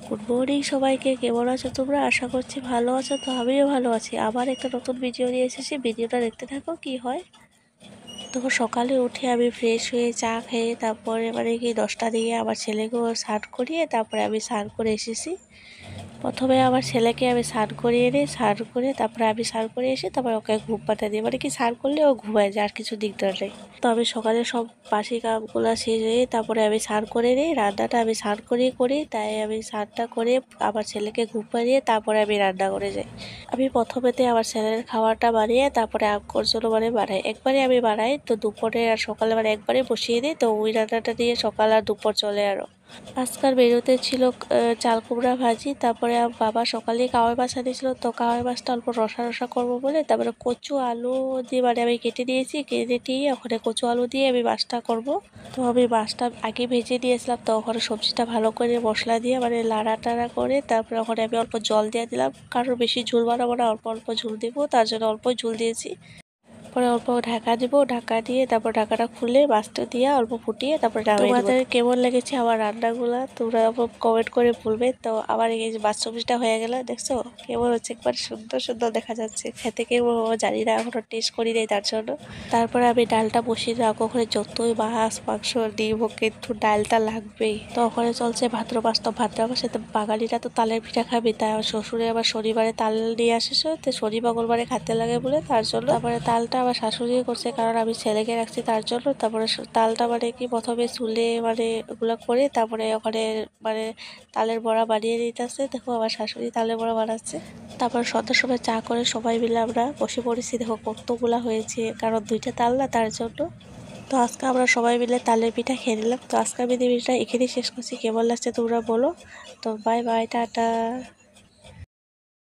Good morning সবাইকে, কেমন আছো তোমরা? আশা করছি ভালো আছো। তো আমিও ভালো আছি। আবার একটা নতুন ভিডিও নিয়ে এসেছি, ভিডিওটা দেখতে থাকো কি হয়। তো সকালে উঠে আমি ফ্রেশ হয়ে চা খেয়ে তারপরে কি 10টা দিয়ে আমার ছেলেকেও স্নান করিয়ে তারপরে আমি স্নান করে এসেছি। প্রথমে আমার ছেলেকে আমি স্নান করিয়ে নিই, স্নান করে তারপরে আমি স্নান করে এসে তারপরে ওকে ঘুম পাঠিয়ে দিই। স্নান করলে ও ঘুমায় যায়, আর কিছু দিকদার নেই। তো আমি সকালে সব বাসি কামগুলো সেরে তারপরে আমি স্নান করে নিই। রান্নাটা আমি স্নান করেই করি, তাই আমি স্নানটা করে আমার ছেলেকে ঘুম পাড়িয়ে তারপরে আমি রান্না করে যাই। আমি প্রথমেতে আমার ছেলের খাবারটা বানিয়ে তারপরে আঙ্কর জন্য বানাই। একবারে আমি বানাই, তো দুপুরে আর সকালে একবারে বসিয়ে দিই। তো ওই রান্নাটা দিয়ে সকাল আর দুপুর চলে আরও। আজকাল বেরোতে ছিল চাল কুমড়া ভাজি, তারপরে বাবা সকালে কাওয়াই মাছ আনিয়েছিল, তো কাওয়াই মাছটা অল্প রসা রসা করবো বলে তারপরে কচু আলু দিয়ে আমি কেটে দিয়েছি। কেটে দিয়ে ওখানে কচু আলু দিয়ে আমি মাছটা করব। তো আমি মাছটা আগে ভেজে দিয়েছিলাম, তো ওখানে সবজিটা ভালো করে মশলা দিয়ে লাড়া টাড়া করে তারপরে ওখানে আমি অল্প জল দিয়ে দিলাম, কারণ বেশি ঝোল বানাবো না, অল্প অল্প ঝোল দেবো, তার জন্য অল্প ঝোল দিয়েছি। পরে অল্প ঢাকা দিব, ঢাকা দিয়ে তারপর ঢাকাটা খুলে মাছটা দিয়ে অল্প ফুটিয়ে তারপরে তোমাদের কেমন লেগেছে আমার রান্নাগুলা তোমরা কমেন্ট করে বলবে। তো আবার এই যে মাছ সবজিটা হয়ে গেল, দেখছো কেমন হচ্ছে, একবার সুন্দর সুন্দর দেখা যাচ্ছে। খেতে কেমন জানি না, এখনো টেস্ট করি নাই তার জন্য। তারপরে আমি ডালটা বসিয়ে রাখবো, ওখানে যতই মাছ মাংস দিব কিন্তু ডালটা লাগবেই। তো ওখানে চলছে ভাদ্র মাস, তো ভাদ্র মাসে তো বাঙালিরা তো তালের পিঠা খাবে, তাই আমার শ্বশুরে আবার শনিবারে তাল নিয়ে আসিস, তো শনি মঙ্গলবারে খাতে লাগে বলে তার জন্য তারপরে তালটা আমার শাশুড়ি করছে, কারণ আমি ছেলেকে রাখছি তার জন্য। তারপরে তালটা কি প্রথমে চুলে ওগুলো করে তারপরে ওখানে তালের বড়া বানিয়ে নিতেছে। দেখো আমার শাশুড়ি তালের বড়া বানাচ্ছে। তারপর সন্ধ্যার সময় চা করে সবাই মিলে আমরা বসে পড়েছি। দেখো কতগুলা হয়েছে, কারণ 2টা তাল না তার জন্য। তো আজকে আমরা সবাই মিলে তালের পিঠা খেয়ে নিলাম। তো আজকে আমি ভিডিওটা এখানেই শেষ করছি। কেমন লাগছে তোমরা বলো। তো বাই বাই, টাটা।